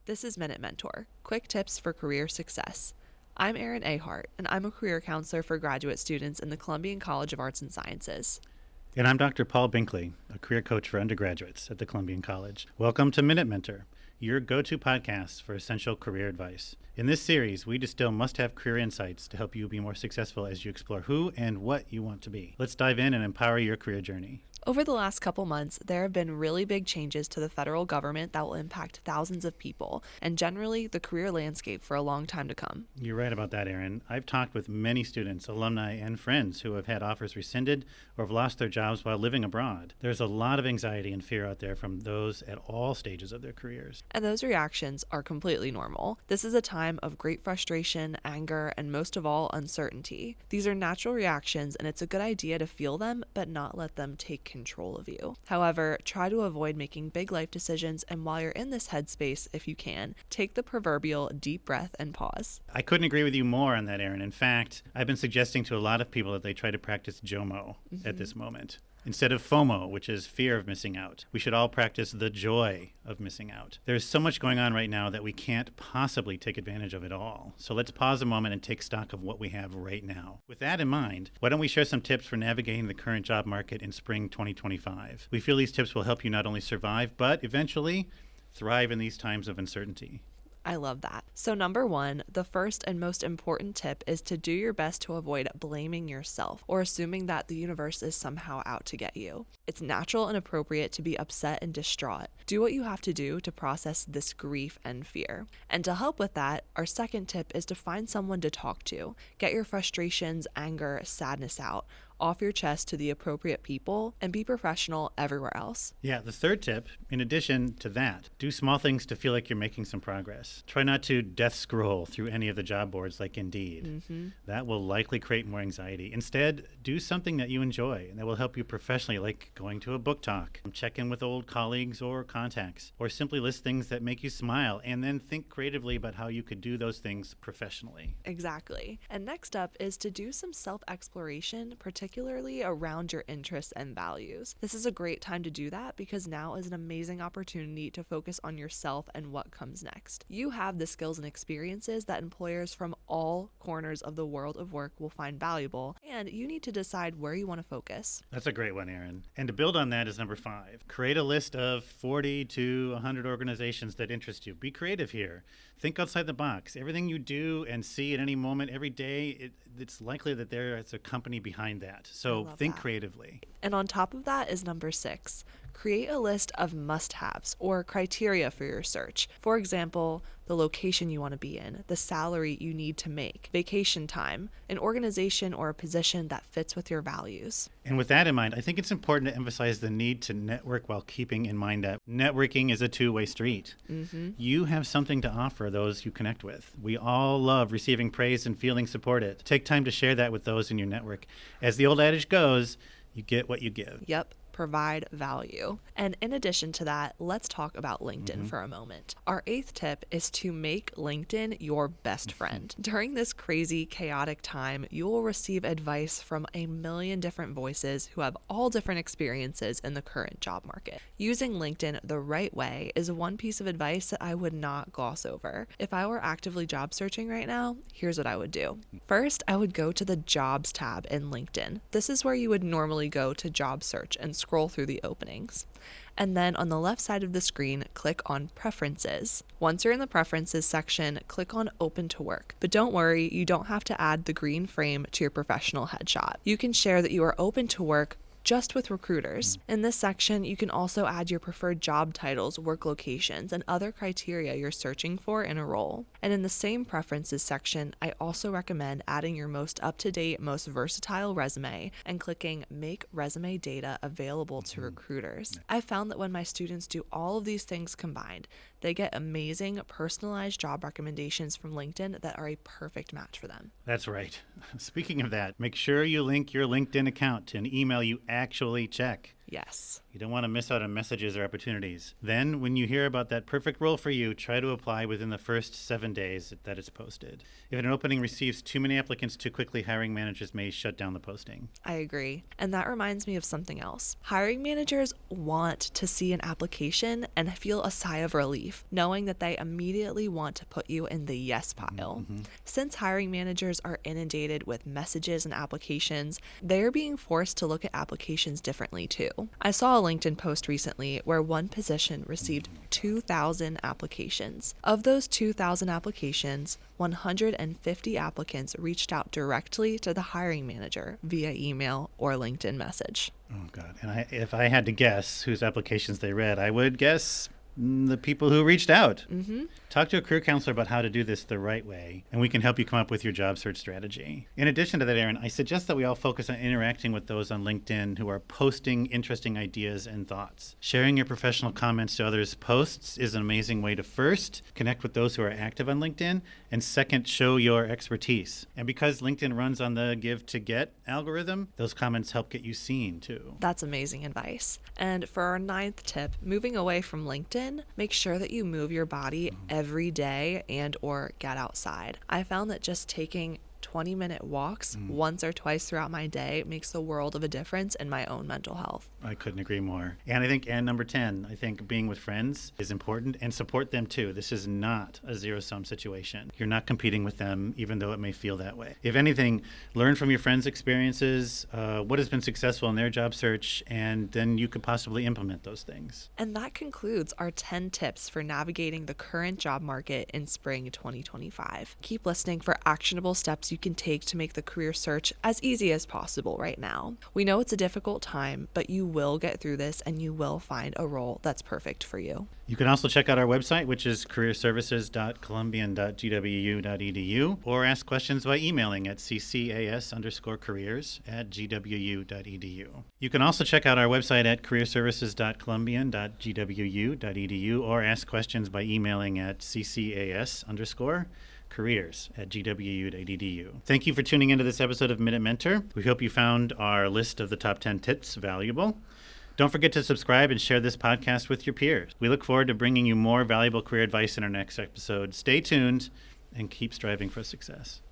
This is Minute Mentor, quick tips for career success. I'm Erin Ahart, and I'm a career counselor for graduate students in the Columbian College of Arts and Sciences. And I'm Dr. Paul Binkley, a career coach for undergraduates at the Columbian College. Welcome to Minute Mentor, your go-to podcast for essential career advice. In this series, we distill must-have career insights to help you be more successful as you explore who and what you want to be. Let's dive in and empower your career journey. Over the last couple months, there have been really big changes to the federal government that will impact thousands of people and generally the career landscape for a long time to come. You're right about that, Erin. I've talked with many students, alumni, and friends who have had offers rescinded or have lost their jobs while living abroad. There's a lot of anxiety and fear out there from those at all stages of their careers. And those reactions are completely normal. This is a time of great frustration, anger, and most of all, uncertainty. These are natural reactions, and it's a good idea to feel them, but not let them take control of you. However, try to avoid making big life decisions, and while you're in this headspace, if you can, take the proverbial deep breath and pause. I couldn't agree with you more on that, Erin. In fact, I've been suggesting to a lot of people that they try to practice JOMO at this moment. Instead of FOMO, which is fear of missing out, we should all practice the joy of missing out. There's so much going on right now that we can't possibly take advantage of it all. So let's pause a moment and take stock of what we have right now. With that in mind, why don't we share some tips for navigating the current job market in spring 2025? We feel these tips will help you not only survive, but eventually thrive in these times of uncertainty. I love that. So number one, the first and most important tip is to do your best to avoid blaming yourself or assuming that the universe is somehow out to get you. It's natural and appropriate to be upset and distraught. Do what you have to do to process this grief and fear. And to help with that, our second tip is to find someone to talk to. Get your frustrations, anger, sadness out off your chest to the appropriate people, and be professional everywhere else. Yeah, the third tip, in addition to that, do small things to feel like you're making some progress. Try not to death scroll through any of the job boards like Indeed. That will likely create more anxiety. Instead, do something that you enjoy and that will help you professionally, like going to a book talk, check in with old colleagues or contacts, or simply list things that make you smile and then think creatively about how you could do those things professionally. Exactly. And next up is to do some self-exploration, particularly around your interests and values. This is a great time to do that because now is an amazing opportunity to focus on yourself and what comes next. You have the skills and experiences that employers from all corners of the world of work will find valuable, and you need to decide where you want to focus. That's a great one, Erin. And to build on that is number 5. Create a list of 40 to 100 organizations that interest you. Be creative here. Think outside the box. Everything you do and see at any moment, every day, it's likely that there is a company behind that. So think creatively. And on top of that is number 6. Create a list of must-haves or criteria for your search. For example, the location you want to be in, the salary you need to make, vacation time, an organization or a position that fits with your values. And with that in mind, I think it's important to emphasize the need to network while keeping in mind that networking is a two-way street. You have something to offer those you connect with. We all love receiving praise and feeling supported. Take time to share that with those in your network. As the old adage goes, you get what you give. Yep. Provide value. And in addition to that, let's talk about LinkedIn for a moment. Our 8th tip is to make LinkedIn your best friend. During this crazy, chaotic time, you will receive advice from a million different voices who have all different experiences in the current job market. Using LinkedIn the right way is one piece of advice that I would not gloss over. If I were actively job searching right now, here's what I would do. First, I would go to the Jobs tab in LinkedIn. This is where you would normally go to job search and scroll through the openings. And then on the left side of the screen, click on Preferences. Once you're in the Preferences section, click on Open to Work. But don't worry, you don't have to add the green frame to your professional headshot. You can share that you are open to work just with recruiters. In this section, you can also add your preferred job titles, work locations, and other criteria you're searching for in a role. And in the same preferences section, I also recommend adding your most up-to-date, most versatile resume and clicking Make Resume Data Available to Recruiters. I've found that when my students do all of these things combined, they get amazing personalized job recommendations from LinkedIn that are a perfect match for them. That's right. Speaking of that, make sure you link your LinkedIn account to an email you actually check. Yes. You don't want to miss out on messages or opportunities. Then, when you hear about that perfect role for you, try to apply within the first 7 days that it's posted. If an opening receives too many applicants too quickly, hiring managers may shut down the posting. I agree. And that reminds me of something else. Hiring managers want to see an application and feel a sigh of relief, knowing that they immediately want to put you in the yes pile. Since hiring managers are inundated with messages and applications, they're being forced to look at applications differently too. I saw a LinkedIn post recently where one position received 2,000 applications. Of those 2,000 applications, 150 applicants reached out directly to the hiring manager via email or LinkedIn message. Oh, God. And if I had to guess whose applications they read, I would guess the people who reached out. Talk to a career counselor about how to do this the right way, and we can help you come up with your job search strategy. In addition to that, Erin, I suggest that we all focus on interacting with those on LinkedIn who are posting interesting ideas and thoughts. Sharing your professional comments to others' posts is an amazing way to first connect with those who are active on LinkedIn, and second, show your expertise. And because LinkedIn runs on the give to get algorithm, those comments help get you seen too. That's amazing advice. And for our 9th tip, moving away from LinkedIn, make sure that you move your body every day and or get outside. I found that just taking 20-minute walks once or twice throughout my day makes the world of a difference in my own mental health. I couldn't agree more. And number 10, I think being with friends is important, and support them too. This is not a zero-sum situation. You're not competing with them, even though it may feel that way. If anything, learn from your friends' experiences, what has been successful in their job search, and then you could possibly implement those things. And that concludes our 10 tips for navigating the current job market in spring 2025. Keep listening for actionable steps you can take to make the career search as easy as possible right now. We know it's a difficult time, but you will get through this and you will find a role that's perfect for you. You can also check out our website, which is careerservices.columbian.gwu.edu, or ask questions by emailing at ccas_careers@gwu.edu. You can also check out our website at careerservices.columbian.gwu.edu, or ask questions by emailing at ccas_careers@gwu.edu. Thank you for tuning into this episode of Minute Mentor. We hope you found our list of the top 10 tips valuable. Don't forget to subscribe and share this podcast with your peers. We look forward to bringing you more valuable career advice in our next episode. Stay tuned and keep striving for success.